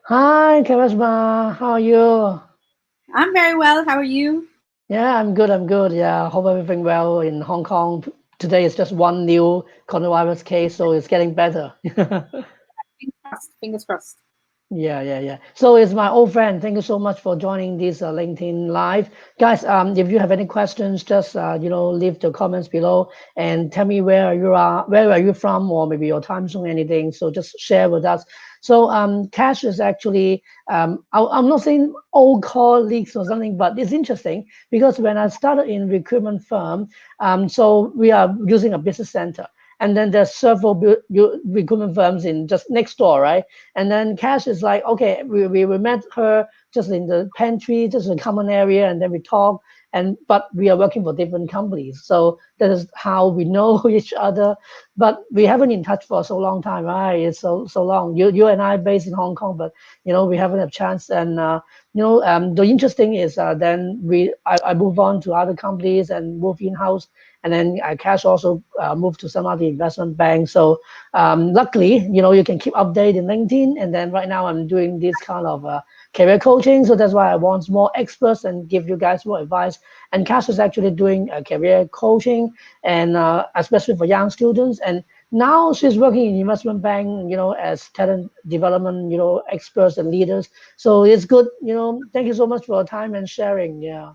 Hi, Karishma. How are you? I'm very well. How are you? Yeah, I'm good. I'm good. Yeah, hope everything well in Hong Kong. Today is just one new coronavirus case, so it's getting better. Fingers crossed. Fingers crossed. Yeah. So it's my old friend. Thank you so much for joining this LinkedIn live, guys. If you have any questions, just leave the comments below and tell me where are you from, or maybe your time zone, anything. So just share with us. So Cash is actually I'm not saying old colleagues or something, but it's interesting because when I started in recruitment firm, so we are using a business center. And then there's several recruitment firms in just next door, right? And then Cash is like, okay, we met her just in the pantry, just a common area, and then we talk. And but we are working for different companies, so that is how we know each other. But we haven't in touch for so long time, right? It's so long. You and I based in Hong Kong, but we haven't had a chance. And the interesting is then I move on to other companies and move in house, and then Cash also moved to some other investment bank. So luckily, you can keep updated in LinkedIn. And then right now I'm doing this kind of career coaching. So that's why I want more experts and give you guys more advice. And Cash is actually doing career coaching, and especially for young students. And now she's working in investment bank, as talent development, experts and leaders. So it's good. Thank you so much for your time and sharing. Yeah.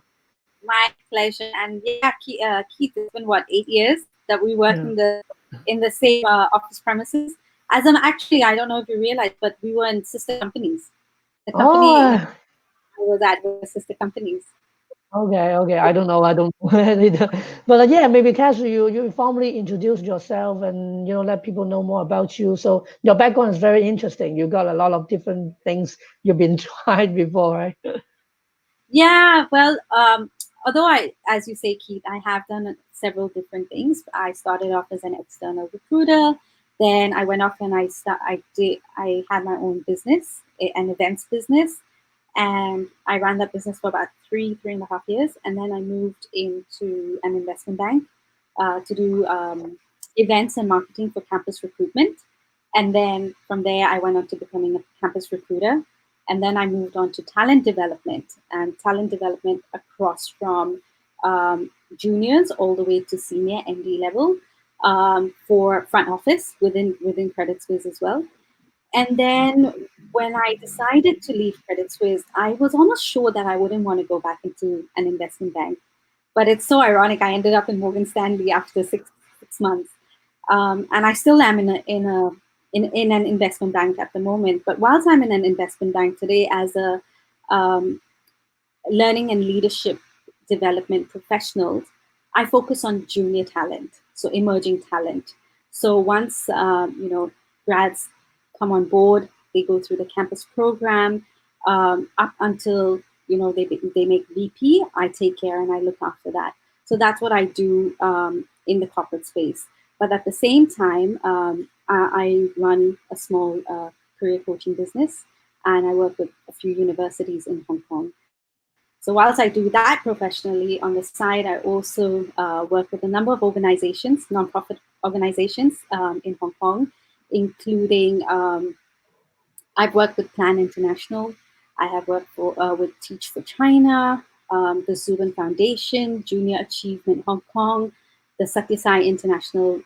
My pleasure. And yeah, Keith, it's been what 8 years that we work Yeah. in the same office premises. As actually, I don't know if you realize, but we were in sister companies. The company in which Oh, I was at were sister companies. okay. I don't know. I don't know either. But yeah, maybe Cash, you formally introduce yourself and let people know more about you. So your background is very interesting. You got a lot of different things you've been tried before, right? Yeah, well, although as you say, Keith, I have done several different things. I started off as an external recruiter. Then I went off and I had my own business, an events business, and I ran that business for about three and a half years. And then I moved into an investment bank to do events and marketing for campus recruitment. And then from there, I went on to becoming a campus recruiter. And then I moved on to talent development across from juniors all the way to senior MD level for front office within Credit Suisse as well. And then when I decided to leave Credit Suisse, I was almost sure that I wouldn't want to go back into an investment bank. But it's so ironic. I ended up in Morgan Stanley after six months, and I still am in an investment bank at the moment. But whilst I'm in an investment bank today as a um, learning and leadership development professionals, I focus on junior talent, so emerging talent. So once grads come on board, they go through the campus program up until they make VP. I take care and I look after that. So that's what I do in the corporate space. But at the same time, I run a small career coaching business, and I work with a few universities in Hong Kong. So whilst I do that professionally, on the side, I also work with a number of organizations, nonprofit organizations in Hong Kong, including I've worked with Plan International. I have worked with Teach for China, the Zubin Foundation, Junior Achievement Hong Kong, the Satyasai International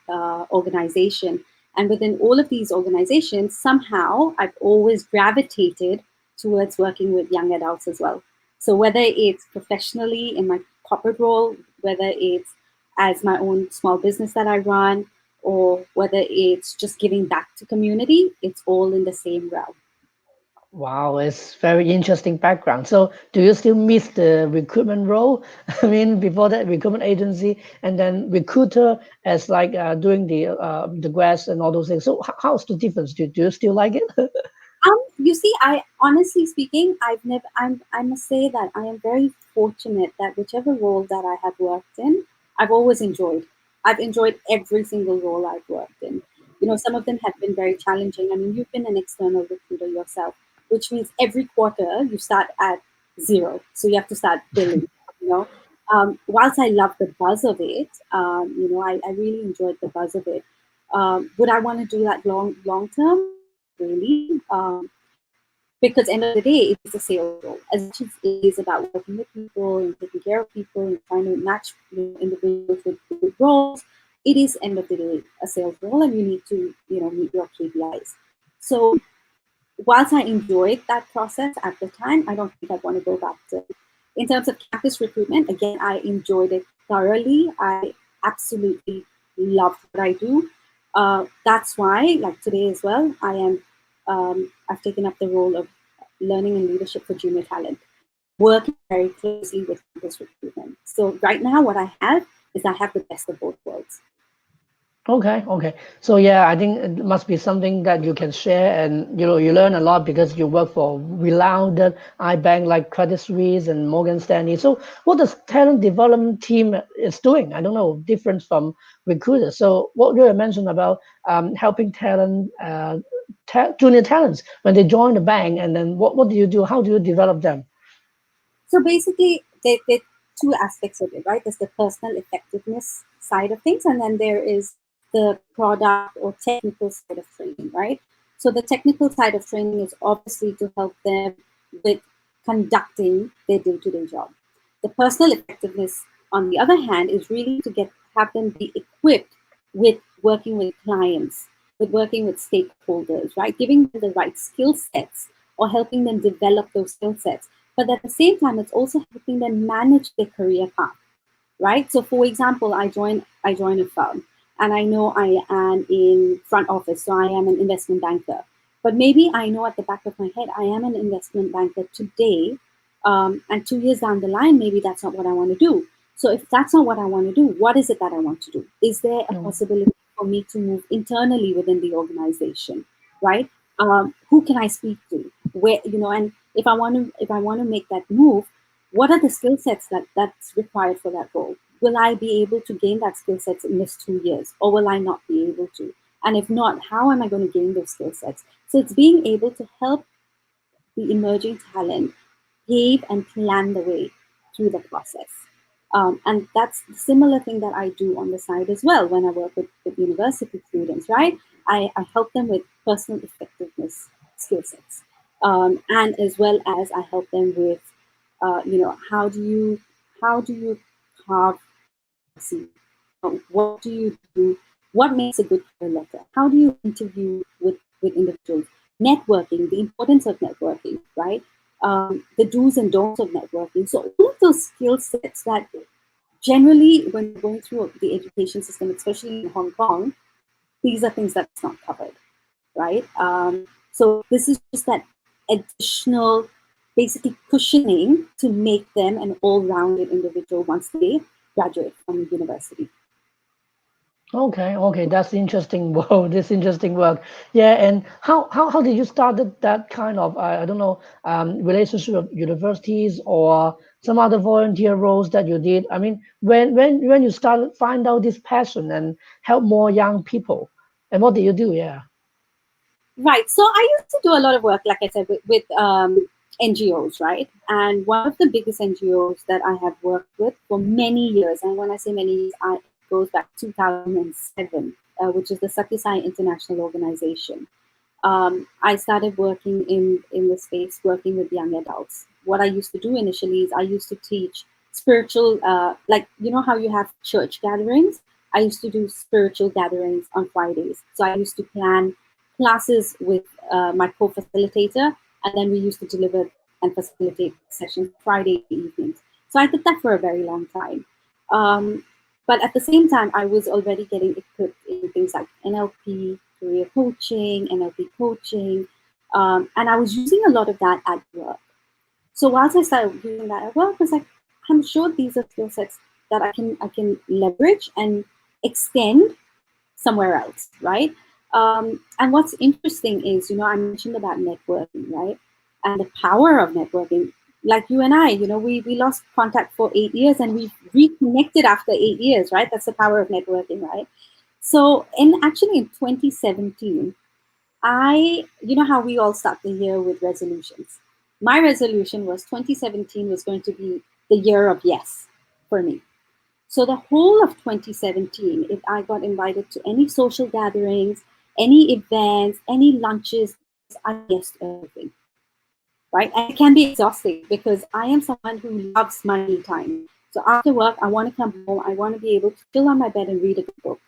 Organization. And within all of these organizations, somehow I've always gravitated towards working with young adults as well. So whether it's professionally in my corporate role, whether it's as my own small business that I run, or whether it's just giving back to community, it's all in the same realm. Wow, it's very interesting background. So, do you still miss the recruitment role? I mean, before that, recruitment agency, and then recruiter as like doing the grads and all those things. So, how's the difference? Do you still like it? You see, I honestly speaking, I've never. I must say that I am very fortunate that whichever role that I have worked in, I've always enjoyed. I've enjoyed every single role I've worked in. Some of them have been very challenging. I mean, you've been an external recruiter yourself, which means every quarter you start at zero, so you have to start billing. You know, whilst I love the buzz of it, I really enjoyed the buzz of it. Would I want to do that long term? Not really. because end of the day, it is a sales role. As much as it is about working with people and taking care of people and trying to match individuals with good roles, it is end of the day a sales role, and you need to meet your KPIs. So whilst I enjoyed that process at the time, I don't think I want to go back to it. In terms of campus recruitment, again, I enjoyed it thoroughly. I absolutely loved what I do. That's why, like today as well, I've taken up the role of learning and leadership for junior talent, working very closely with campus recruitment. So right now, what I have is I have the best of both worlds. Okay, okay. So yeah, I think it must be something that you can share, and you learn a lot because you work for renowned bank like Credit Suisse and Morgan Stanley. So what does talent development team is doing? I don't know, different from recruiters. So what you mentioned about helping talent, junior talents when they join the bank, and then what do you do? How do you develop them? So basically, there are two aspects of it, right? There's the personal effectiveness side of things, and then there is the product or technical side of training, right? So the technical side of training is obviously to help them with conducting their day-to-day job. The personal effectiveness, on the other hand, is really to have them be equipped with working with clients, with working with stakeholders, right? Giving them the right skill sets or helping them develop those skill sets. But at the same time, it's also helping them manage their career path, right? So, for example, I join a firm, and I know I am in front office, so I am an investment banker. But maybe I know at the back of my head I am an investment banker today, and 2 years down the line, maybe that's not what I want to do. So, if that's not what I want to do, what is it that I want to do? Is there a Mm. possibility for me to move internally within the organization, right? Who can I speak to? Where and if I want to make that move, what are the skill sets that's required for that role? Will I be able to gain that skill sets in this 2 years, or will I not be able to? And if not, how am I going to gain those skill sets? So it's being able to help the emerging talent pave and plan the way through the process. And that's the similar thing that I do on the side as well when I work with university students, right? I help them with personal effectiveness skill sets. And as well as I help them with, how do you carve legacy? What do you do? What makes a good cover letter? How do you interview with individuals? Networking, the importance of networking, right? The do's and don'ts of networking. So all of those skill sets that generally, when you're going through the education system, especially in Hong Kong, these are things that's not covered, right? So this is just that additional, basically cushioning to make them an all-rounded individual once they graduate from university. Okay, okay, that's interesting. Wow, this interesting work. Yeah, and how did you start that kind of I don't know relationship with universities or some other volunteer roles that you did? I mean, when you started find out this passion and help more young people, and what did you do? Yeah. Right. So I used to do a lot of work, like I said, with NGOs, right? And one of the biggest NGOs that I have worked with for many years, and when I say many years, it goes back to 2007, which is the Satyasai International Organization. I started working in the space, working with young adults. What I used to do initially is I used to teach spiritual, like how you have church gatherings. I used to do spiritual gatherings on Fridays. So I used to plan classes with my co-facilitator, and then we used to deliver and facilitate sessions Friday evenings. So I did that for a very long time. Um, but at the same time, I was already getting equipped in things like NLP, career coaching, NLP coaching, and I was using a lot of that at work. So once I started using that at work, I was like, I'm sure these are skill sets that I can leverage and extend somewhere else, right? And what's interesting is, I mentioned about networking, right? And the power of networking. Like you and I, we lost contact for 8 years and we reconnected after 8 years, right? That's the power of networking, right? So, in 2017, you know how we all start the year with resolutions. My resolution was 2017 was going to be the year of yes for me. So the whole of 2017, if I got invited to any social gatherings, any events, any lunches, I yes to everything. right? And it can be exhausting because I am someone who loves my me time. So after work, I want to come home. I want to be able to chill on my bed and read a good book.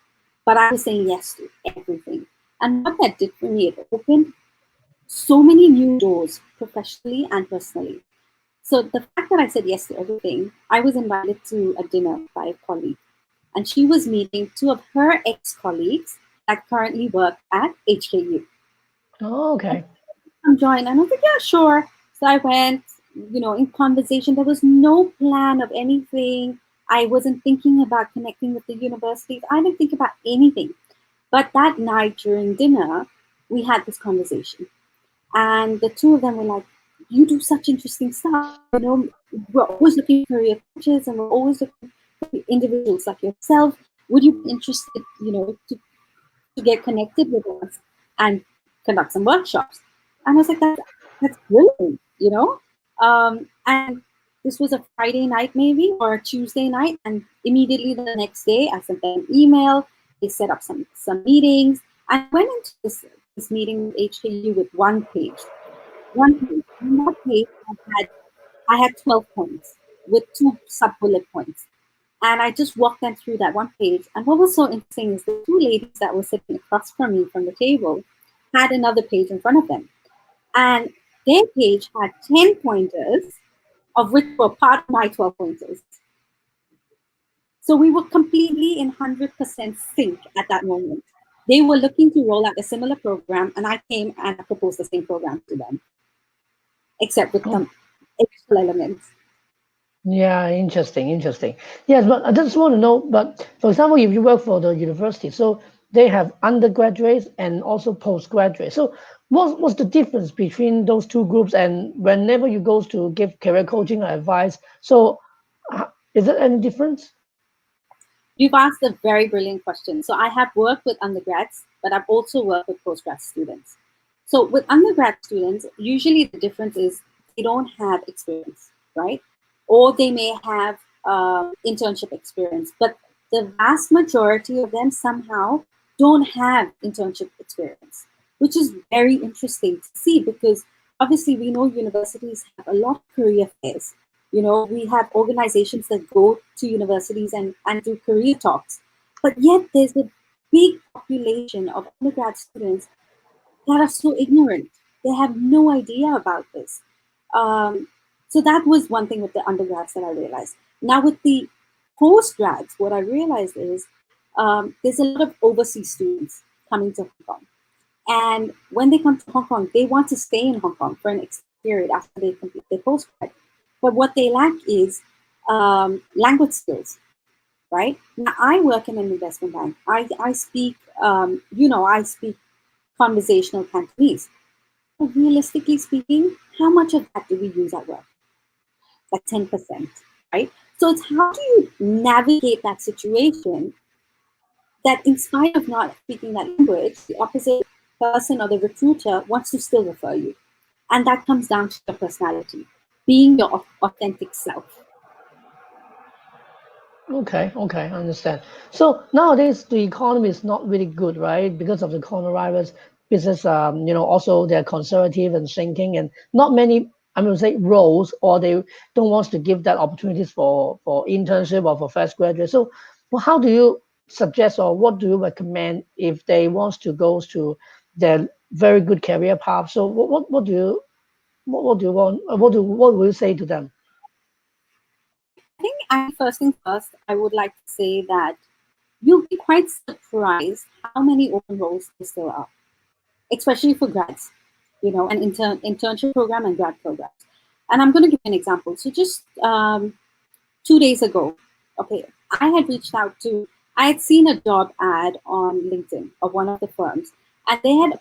But I was saying yes to everything. And what that did for me, it opened so many new doors professionally and personally. So the fact that I said yes to everything, I was invited to a dinner by a colleague. And she was meeting two of her ex-colleagues that currently work at HKU. Oh, okay. Come join. And I was like, yeah, sure. So I went, in conversation. There was no plan of anything. I wasn't thinking about connecting with the universities. I didn't think about anything. But that night during dinner, we had this conversation. And the two of them were like, you do such interesting stuff. We're always looking for career coaches and we're always looking for individuals like yourself. Would you be interested, to get connected with us and conduct some workshops? And I was like, that's brilliant, And this was a Friday night maybe or a Tuesday night, and immediately the next day I sent them an email. They set up some meetings. I went into this meeting with HKU with one page. One page. On that page I had 12 points with two sub bullet points. And I just walked them through that one page. And what was so interesting is the two ladies that were sitting across from me from the table had another page in front of them. And their page had 10 pointers, of which were part of my 12 pointers. So we were completely in 100% sync at that moment. They were looking to roll out a similar program, and I came and I proposed the same program to them, except with Oh, some additional elements. yeah, interesting, interesting. Yes, but I just want to know, but for example, if you work for the university, so they have undergraduates and also postgraduates. So what's the difference between those two groups? And whenever you go to give career coaching or advice, so is there any difference? You've asked a very brilliant question. So I have worked with undergrads, but I've also worked with postgrad students. So with undergrad students, usually the difference is they don't have experience, right? Or they may have internship experience, but the vast majority of them somehow don't have internship experience, which is very interesting to see because obviously we know universities have a lot of career fairs. We have organizations that go to universities and do career talks, but yet there's a big population of undergrad students that are so ignorant. They have no idea about this. Um, so that was one thing with the undergrads that I realized. Now with the postgrads, what I realized is there's a lot of overseas students coming to Hong Kong. And when they come to Hong Kong, they want to stay in Hong Kong for an extended period after they complete their postgrad. But what they lack is language skills, right? Now, I work in an investment bank. I speak, I speak conversational Cantonese. But realistically speaking, how much of that do we use at work? Like 10%, right? So it's how do you navigate that situation that in spite of not speaking that language, the opposite person or the recruiter wants to still refer you. And that comes down to your personality, being your authentic self. Okay, okay, I understand. So nowadays the economy is not really good, right? Because of the coronavirus, business, also they're conservative and thinking, and not many, I'm gonna say roles, or they don't want to give that opportunities for internship or for fresh graduates. So, well, how do you suggest or what do you recommend if they want to go to their very good career path? So what do you what do you want? What will you say to them? I think first thing first, I would like to say that you'll be quite surprised how many open roles there still are, especially for grads, an internship program and grad programs. And I'm going to give you an example. So just 2 days ago, okay, I had seen a job ad on LinkedIn of one of the firms, and they had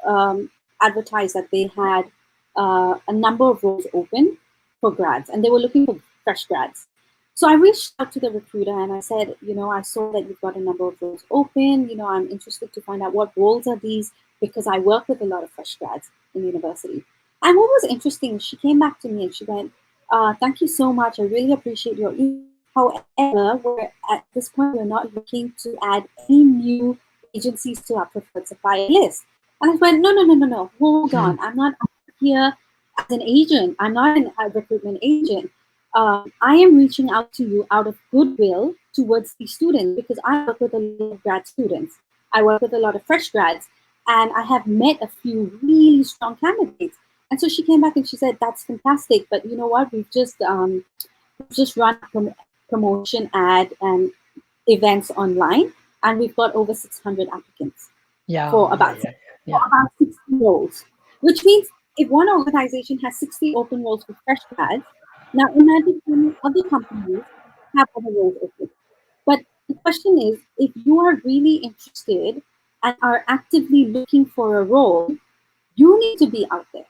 advertised that they had a number of roles open for grads, and they were looking for fresh grads. So I reached out to the recruiter and I said, I saw that you've got a number of roles open. I'm interested to find out what roles are these because I work with a lot of fresh grads in university. And what was interesting, she came back to me and she went, thank you so much. I really appreciate your email. However, we're at this point, we're not looking to add any new agencies to our preferred supplier list. And I went, no, hold on. I'm not here as an agent, I'm not a recruitment agent. I am reaching out to you out of goodwill towards the students, because I work with a lot of grad students. I work with a lot of fresh grads, and I have met a few really strong candidates. And so she came back and she said, "That's fantastic, but you know what? We've just run a promotion ad and events online, and we've got over 600 applicants Yeah, for yeah, about yeah, for yeah, about 60 roles, which means if one organization has 60 open roles for fresh grads, now imagine how many other companies have other roles open. But the question is, if you are really interested and are actively looking for a role, you need to be out there,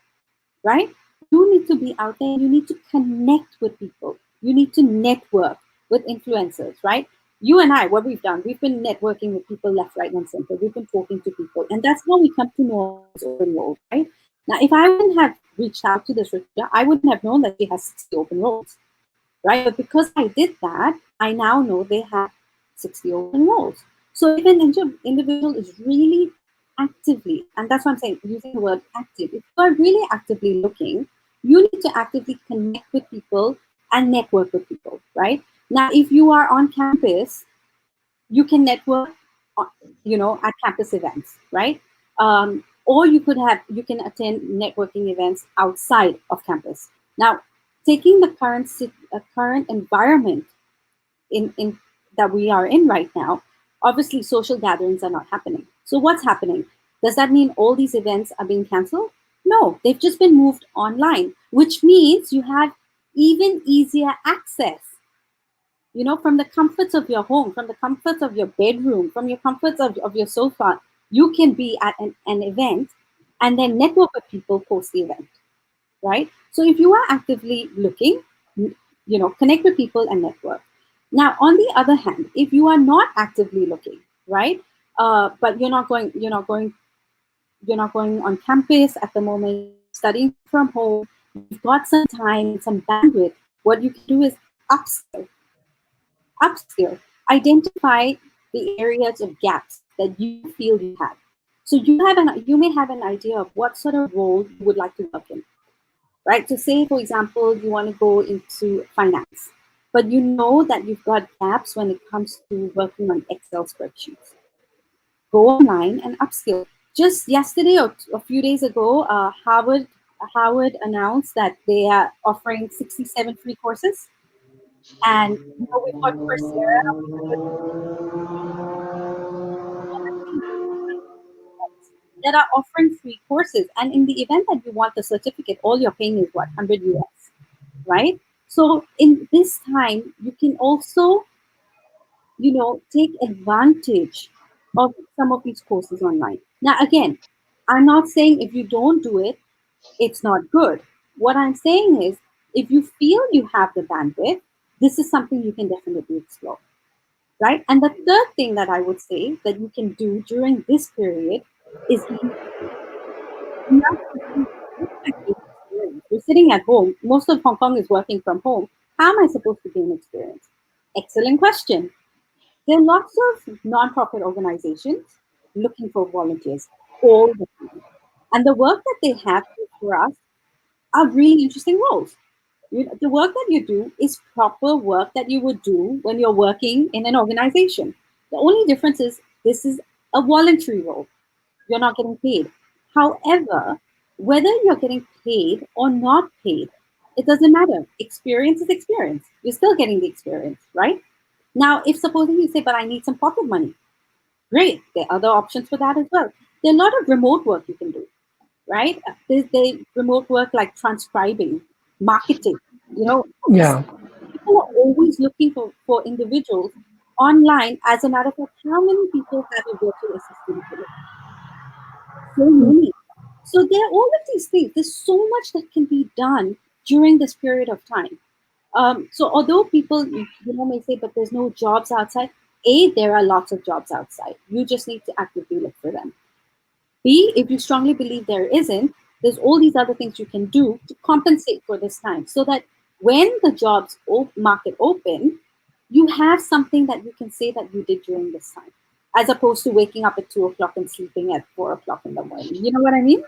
right? You need to be out there and you need to connect with people. You need to network with influencers, right? You and I, what we've done, we've been networking with people left, right, and center. We've been talking to people, and that's how we come to know all these open roles, right? Now, if I wouldn't have reached out to this recruiter, I wouldn't have known that she has 60 open roles, right? But because I did that, I now know they have 60 open roles. So if an individual is really actively, and that's what I'm saying, using the word active, if you are really actively looking, you need to actively connect with people and network with people, right? Now, if you are on campus, you can network, uh, at campus events, right? Or you can attend networking events outside of campus. Now, taking the current environment in that we are in right now, obviously social gatherings are not happening. So what's happening? Does that mean all these events are being cancelled? No, they've just been moved online, which means you have even easier access, from the comforts of your home, from the comforts of your bedroom, from your comforts of your sofa. You can be at an event and then network with people post the event, right? So if you are actively looking, connect with people and network. Now, on the other hand, if you are not actively looking, right, but you're not going on campus at the moment, you're studying from home, you've got some time and some bandwidth, what you can do is upskill, upskill, identify the areas of gaps that you feel you have. So you may have an idea of what sort of role you would like to work in, right? So say, for example, you want to go into finance, but you know that you've got gaps when it comes to working on Excel spreadsheets. Go online and upskill. Just yesterday or a few days ago, Harvard announced that they are offering 67 free courses, and we've got Coursera, we've got that are offering free courses. And in the event that you want the certificate, all you're paying is what, 100 US, right? So in this time, you can also, take advantage of some of these courses online. Now, again, I'm not saying if you don't do it, it's not good. What I'm saying is, if you feel you have the bandwidth, this is something you can definitely explore, right? And the third thing that I would say that you can do during this period is gain experience. We're sitting at home. Most of Hong Kong is working from home. How am I supposed to gain experience? Excellent question. There are lots of non-profit organizations looking for volunteers all the time. And the work that they have for us are really interesting roles. The work that you do is proper work that you would do when you're working in an organization. The only difference is this is a voluntary role. You're not getting paid. However, whether you're getting paid or not paid, it doesn't matter. Experience is experience. You're still getting the experience, right? Now, if supposing you say, but I need some pocket money, great. There are other options for that as well. There are a lot of remote work you can do, right? There's remote work like transcribing, marketing. yeah. People are always looking for individuals online. As a matter of fact, how many people have a virtual assistant today? So many. So there are all of these things. There's so much that can be done during this period of time. So although people may say, but there's no jobs outside. A, there are lots of jobs outside. You just need to actively look for them. B, if you strongly believe there isn't, there's all these other things you can do to compensate for this time, so that when the jobs market open, you have something that you can say that you did during this time, as opposed to waking up at 2 o'clock and sleeping at 4 o'clock in the morning. You know what I mean?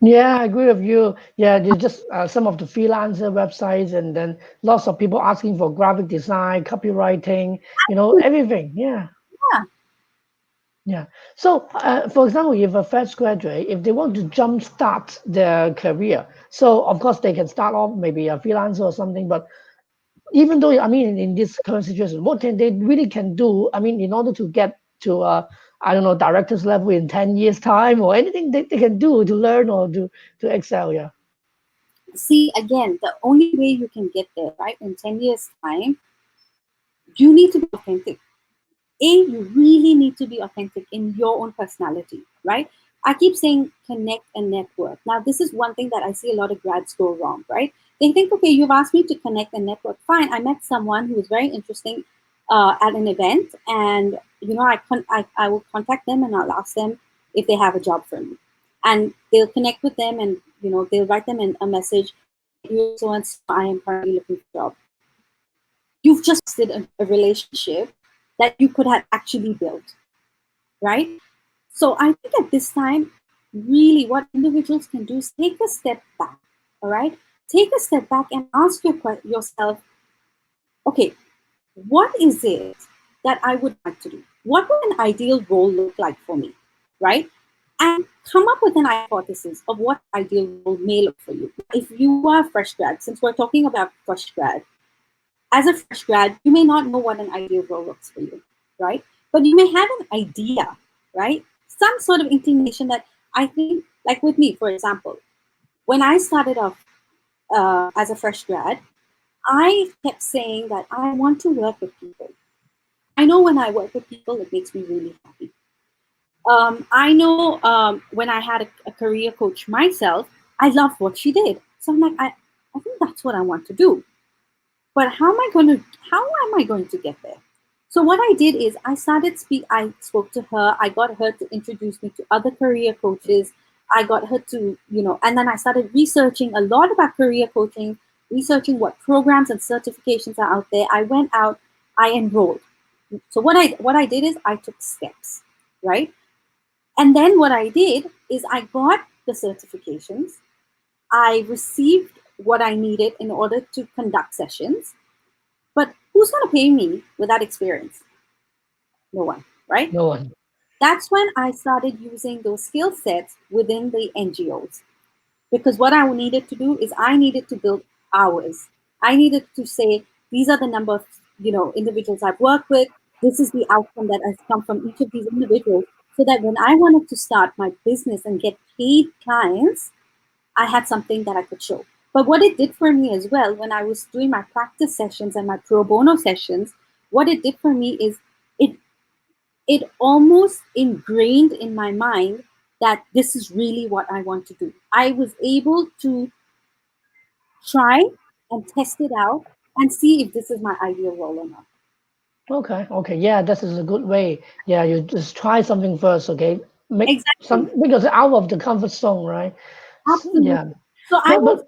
Yeah, I agree with you. Yeah, you just some of the freelancer websites, and then lots of people asking for graphic design, copywriting, everything. Yeah, Yeah. yeah. So, for example, if a fresh graduate, if they want to jumpstart their career, so of course they can start off maybe a freelancer or something. But even though, I mean, in this current situation, what can they really can do? I mean, in order to get to I don't know, director's level in 10 years time, or anything they can do to learn or to excel. Yeah. See, again, the only way you can get there, right, in 10 years' time, you need to be authentic. You really need to be authentic in your own personality, right? I keep saying connect and network. Now, this is one thing that I see a lot of grads go wrong, right? They think, okay, you've asked me to connect and network. Fine. I met someone who was very interesting at an event, and I will contact them and I'll ask them if they have a job for me, and they'll connect with them, and they'll write them in a message. You're so and so. I am currently looking for a job. You've just wasted a relationship that you could have actually built, right? So I think at this time, really what individuals can do is take a step back, all right? Take a step back and ask yourself, okay, what is it that I would like to do? What would an ideal role look like for me, right? And come up with an hypothesis of what ideal role may look for you. If you are a fresh grad, since we're talking about fresh grad, as a fresh grad, you may not know what an ideal role looks for you, right? But you may have an idea, right? Some sort of inclination that I think, like with me, for example, when I started off as a fresh grad, I kept saying that I want to work with people. I know when I work with people, it makes me really happy. I know when I had a career coach myself, I loved what she did. So I'm like, I think that's what I want to do. But how am I going to get there? So what I did is I spoke to her. I got her to introduce me to other career coaches. I got her to, and then I started researching a lot about career coaching, researching what programs and certifications are out there. I went out, I enrolled. So what I did is I took steps, right? And then what I did is I got the certifications. I received what I needed in order to conduct sessions, but who's going to pay me with that experience? No one, right? No one. That's when I started using those skill sets within the NGOs. Because what I needed to do is I needed to build hours. I needed to say, these are the number of individuals I've worked with. This is the outcome that has come from each of these individuals. So that when I wanted to start my business and get paid clients, I had something that I could show. But what it did for me as well, when I was doing my practice sessions and my pro bono sessions, what it did for me is it it almost ingrained in my mind that this is really what I want to do. I was able to try and test it out and see if this is my ideal role or not. Okay, okay, yeah, this is a good way. Yeah, you just try something first, okay? Exactly. Make us out of the comfort zone, right? Yeah, Absolutely. So I but will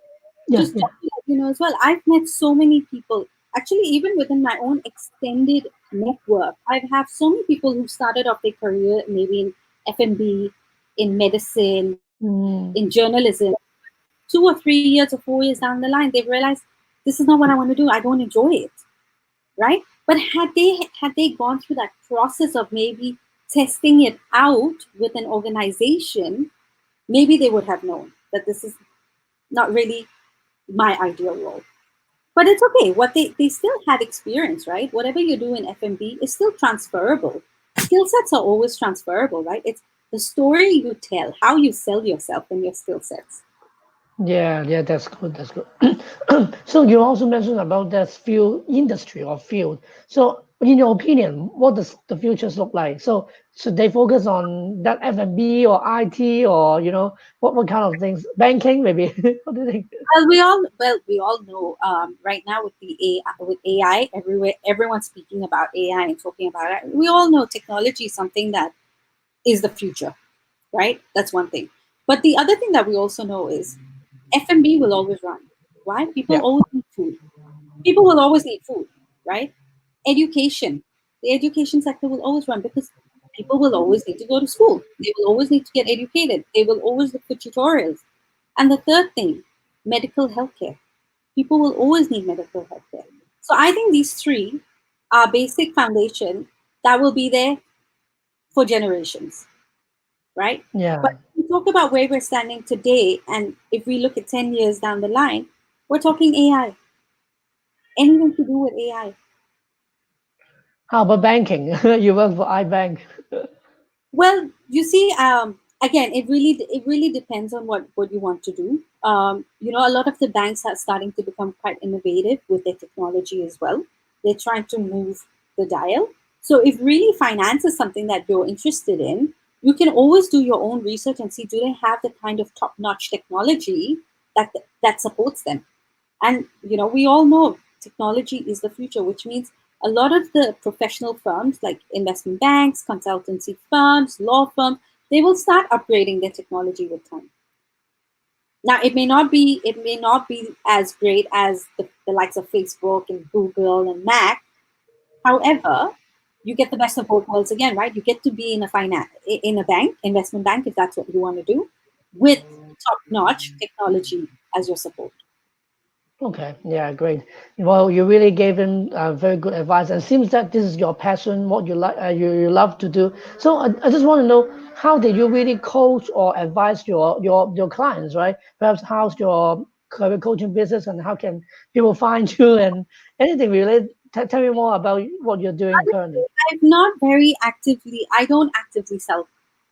yeah, just yeah. to let you know as well, I've met so many people. Actually, even within my own extended network, I've have so many people who started off their career maybe in F&B, in medicine, Mm, in journalism. 2 or 3 years or 4 years down the line, they've realized this is not what I want to do. I don't enjoy it, right? But had they gone through that process of maybe testing it out with an organization, maybe they would have known that this is not really my ideal role. But it's okay. What they still had experience, right? Whatever you do in FMB is still transferable. Skill sets are always transferable, right? It's the story you tell, how you sell yourself and your skill sets. yeah, yeah, that's good. That's good. So you also mentioned about that field industry or field. So in your opinion, what does the futures look like? So should they focus on that F&B or IT, or what kind of things? Banking maybe? What do you think? Well, we all know right now with with AI everywhere, everyone's speaking about AI and talking about it. We all know technology is something that is the future, right? That's one thing. But the other thing that we also know is F&B will always run. Why? People Yeah. always need food. People will always need food, right? Education. The education sector will always run because people will always need to go to school. They will always need to get educated. They will always look for tutorials. And the third thing, medical healthcare. People will always need medical healthcare. So I think these three are basic foundation that will be there for generations, right? But Yeah. we talk about where we're standing today, and if we look at 10 years down the line, we're talking AI, anything to do with AI. How about banking? You work for iBank. Well, you see, again, it really depends on what you want to do. A lot of the banks are starting to become quite innovative with their technology as well. They're trying to move the dial. So if really finance is something that you're interested in, you can always do your own research and see, do they have the kind of top-notch technology that that supports them. And we all know technology is the future, which means a lot of the professional firms like investment banks, consultancy firms, law firms, they will start upgrading their technology with time. Now it may not be as great as the likes of Facebook and Google and Mac. However, you get the best of both worlds again, right? You get to be in a bank, investment bank, if that's what you want to do, with top-notch technology as your support. Okay, yeah, great. Well, you really gave him very good advice, and seems that this is your passion, what you like, you love to do. So I just want to know, how did you really coach or advise your clients, right? Perhaps how's your career coaching business, and how can people find you, and anything related? Tell me more about what you're doing currently. I don't actively sell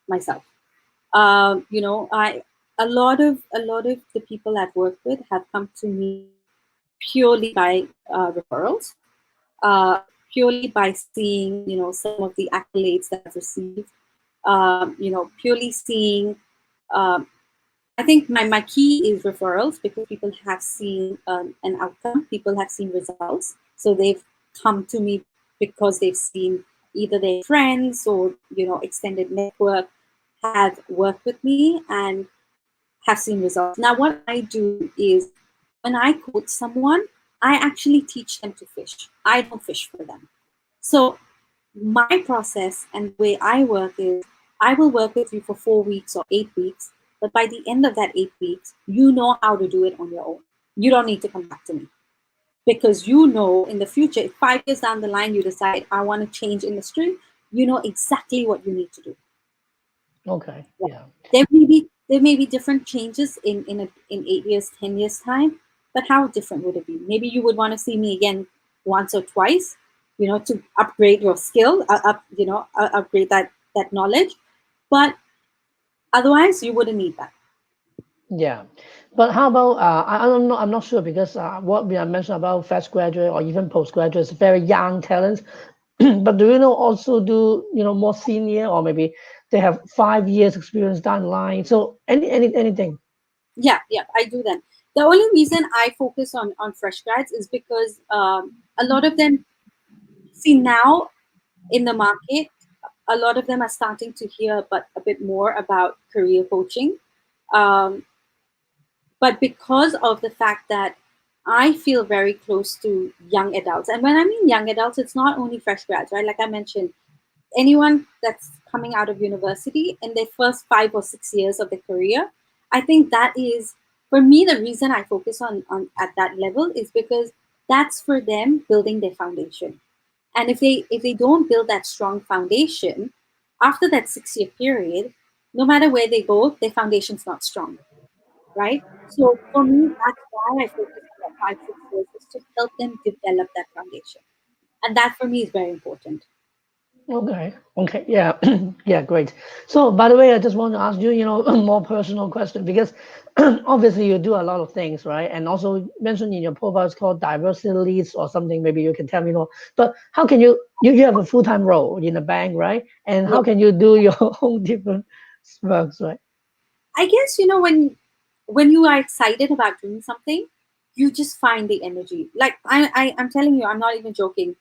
myself. I a lot of the people I've worked with have come to me purely by referrals, uh, purely by seeing some of the accolades that I've received, purely seeing. Um, I think my key is referrals because people have seen an outcome, people have seen results, so they've come to me because they've seen either their friends or extended network have worked with me and have seen results. Now, what I do is when I coach someone, I actually teach them to fish. I don't fish for them. So my process and the way I work is I will work with you for 4 weeks or 8 weeks, but by the end of that 8 weeks, you know how to do it on your own. You don't need to come back to me because you know in the future, if 5 years down the line you decide I want to change industry, you know exactly what you need to do. Okay, yeah. There may be different changes in 8 years, 10 years time, but how different would it be? Maybe you would want to see me again once or twice, to upgrade your skill, upgrade that knowledge, but otherwise you wouldn't need that. Yeah, but how about I don't know. I'm not sure because what we have mentioned about fresh graduate or even postgraduates, very young talents. But do you know also do more senior, or maybe they have 5 years experience down the line? So anything. Yeah, yeah, I do then. The only reason I focus on fresh grads is because a lot of them see now in the market, a lot of them are starting to hear but a bit more about career coaching. Um, but because of the fact that I feel very close to young adults, and when I mean young adults, it's not only fresh grads, right? Like I mentioned, anyone that's coming out of university in their first 5 or 6 years of their career, I think that is, for me, the reason I focus on at that level is because that's for them building their foundation. And if they don't build that strong foundation after that 6 year period, no matter where they go, their foundation's not strong, right? So for me, that's why I focus on that 5 6 years is to help them develop that foundation, and that for me is very important. Okay. Okay. Yeah. Yeah. Great. So, by the way, I just want to ask you, a more personal question because obviously you do a lot of things, right? And also mentioned in your profile it's called diversity leads or something. Maybe you can tell me more. But how can you have a full-time role in a bank, right? And Yeah. how can you do your own different works, right? I guess when you are excited about doing something, you just find the energy. Like I'm telling you, I'm not even joking.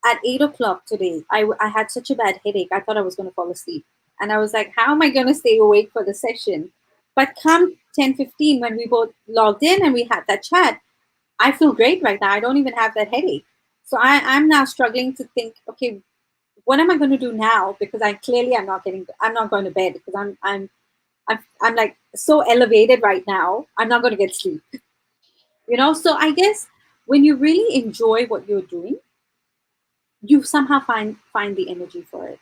At 8 o'clock today, I had such a bad headache. I thought I was going to fall asleep, and I was like, "How am I going to stay awake for the session?" But come 10:15, when we both logged in and we had that chat, I feel great right now. I don't even have that headache. So I'm now struggling to think, okay, what am I going to do now? Because I'm not going to bed because I'm I'm like so elevated right now. I'm not going to get sleep. So I guess when you really enjoy what you're doing, you somehow find the energy for it.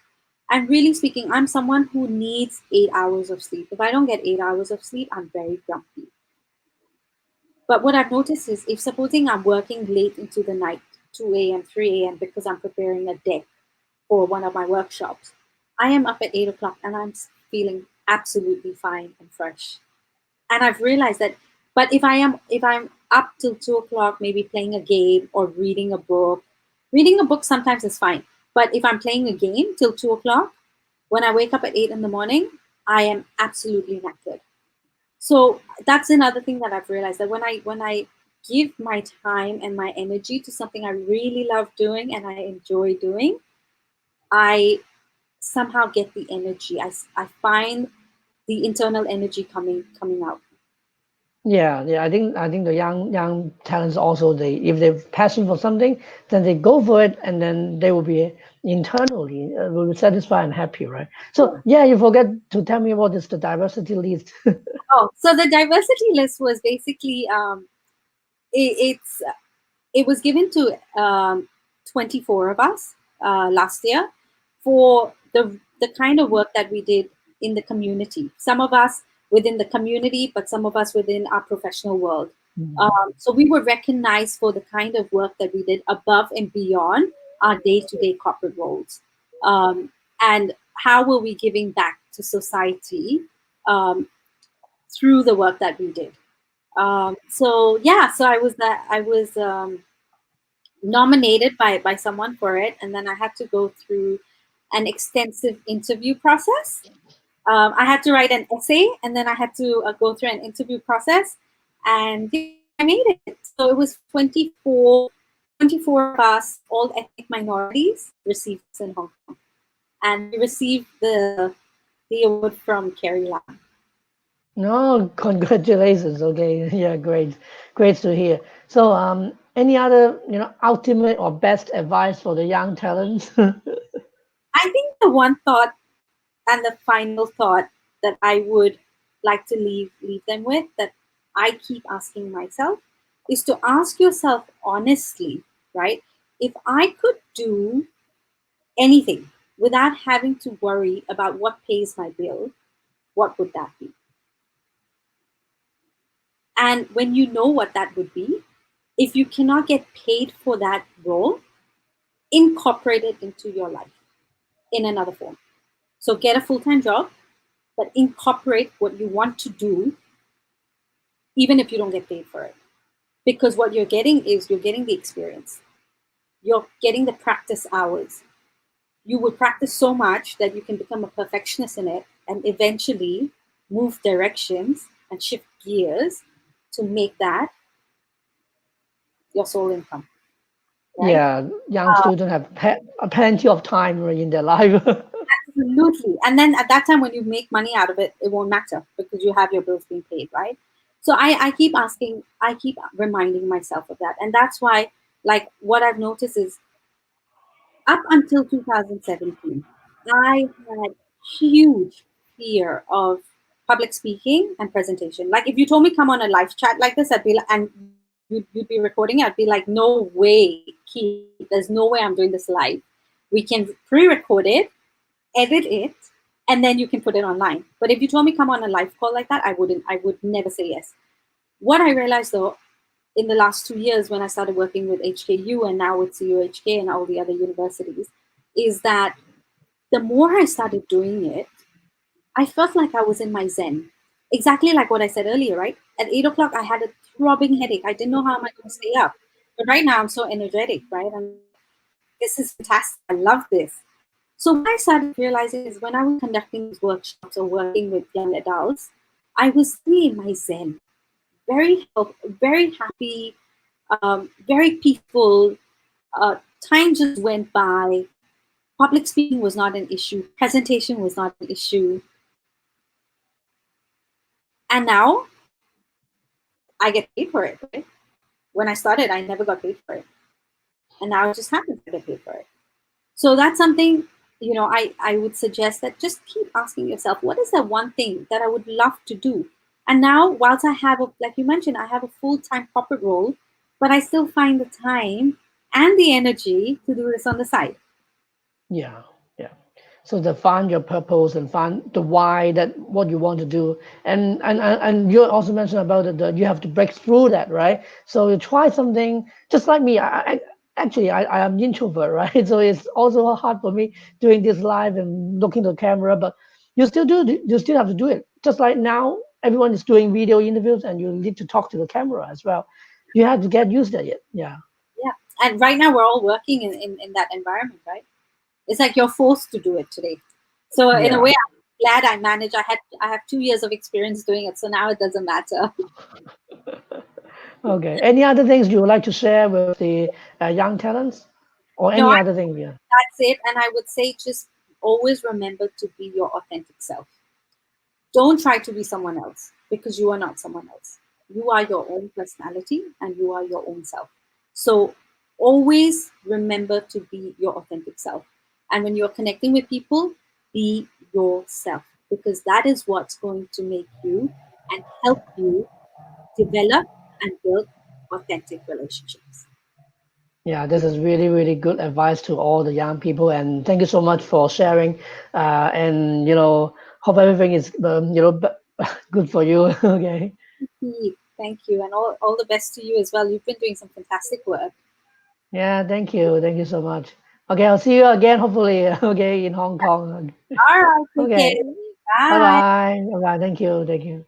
And really speaking, I'm someone who needs 8 hours of sleep. If I don't get 8 hours of sleep, I'm very grumpy. But what I've noticed is, if supposing I'm working late into the night, 2 a.m., 3 a.m., because I'm preparing a deck for one of my workshops, I am up at 8 o'clock and I'm feeling absolutely fine and fresh. And I've realized that, but if I'm up till 2 o'clock, maybe playing a game or reading a book sometimes is fine. But if I'm playing a game till 2 o'clock, when I wake up at 8 in the morning, I am absolutely knackered. So that's another thing that I've realized, that when I give my time and my energy to something I really love doing and I enjoy doing, I somehow get the energy. I find the internal energy coming out. Yeah, yeah. I think the young talents also, they, if they're passion for something, then they go for it, and then they will be internally will be satisfied and happy, right? So yeah, you forget to tell me what is the diversity list. Oh, so the diversity list was basically, it was given to 24 of us last year for the kind of work that we did in the community. Some of us within the community, but some of us within our professional world. So we were recognized for the kind of work that we did above and beyond our day-to-day corporate roles. And how were we giving back to society um, through the work that we did? So yeah, so I was nominated by someone for it, and then I had to go through an extensive interview process. I had to write an essay, and then I had to go through an interview process, and yeah, I made it. So it was 24 of us, all ethnic minorities, received this in Hong Kong, and we received the award from Carrie Lam. No, congratulations. Okay, yeah, great, great to hear. So, any other, ultimate or best advice for the young talents? I think the one thought and the final thought that I would like to leave them with, that I keep asking myself, is to ask yourself honestly, right? If I could do anything without having to worry about what pays my bill, what would that be? And when you know what that would be, if you cannot get paid for that role, incorporate it into your life in another form. So get a full-time job, but incorporate what you want to do, even if you don't get paid for it. Because what you're getting is, you're getting the experience, you're getting the practice hours. You will practice so much that you can become a perfectionist in it, and eventually move directions and shift gears to make that your sole income, right? Yeah, young students have plenty of time in their life. Absolutely. And then at that time, when you make money out of it, it won't matter because you have your bills being paid, right? So I keep asking, I keep reminding myself of that. And that's why, like, what I've noticed is, up until 2017, I had huge fear of public speaking and presentation. Like, if you told me come on a live chat like this, I'd be like, and you'd be recording it, I'd be like, no way, Keith, there's no way I'm doing this live. We can pre-record it, edit it, and then you can put it online. But if you told me come on a live call like that, I wouldn't. I would never say yes. What I realized though, in the last 2 years, when I started working with HKU and now with CUHK and all the other universities, is that the more I started doing it, I felt like I was in my zen. Exactly like what I said earlier, right? At 8 o'clock, I had a throbbing headache. I didn't know how am I going to stay up. But right now, I'm so energetic, right? I'm like, this is fantastic. I love this. So what I started realizing is, when I was conducting these workshops or working with young adults, I was really in my zen, very happy, very peaceful. Time just went by. Public speaking was not an issue. Presentation was not an issue. And now I get paid for it, right? When I started, I never got paid for it. And now it just happens I get paid for it. So that's something, I would suggest that just keep asking yourself, what is that one thing that I would love to do? And now, whilst I have, like you mentioned, I have a full time corporate role, but I still find the time and the energy to do this on the side. Yeah, yeah. So to find your purpose and find the why that what you want to do, and you also mentioned about it that you have to break through that, right? So you try something just like me. Actually I am introvert, right? So it's also hard for me doing this live and looking to the camera, but you still have to do it. Just like now, everyone is doing video interviews, and you need to talk to the camera as well. You have to get used to it. Yeah, Yeah. And right now, we're all working in that environment, right? It's like you're forced to do it today. So in a yeah. way, I'm glad I managed. I have 2 years of experience doing it, so now it doesn't matter. Okay. Any other things you would like to share with the young talents, or No, any other thing? Yeah. that's it. And I would say just always remember to be your authentic self. Don't try to be someone else because you are not someone else. You are your own personality and you are your own self. So always remember to be your authentic self. And when you're connecting with people, be yourself because that is what's going to make you and help you develop and build authentic relationships. Yeah, this is really, really good advice to all the young people, and thank you so much for sharing. And hope everything is good for you. Okay. Thank you. And all the best to you as well. You've been doing some fantastic work. Yeah, thank you so much. Okay, I'll see you again, hopefully. Okay, in Hong Kong. All right. Take care. Okay. Bye Bye. bye. Bye bye. Thank you. Thank you.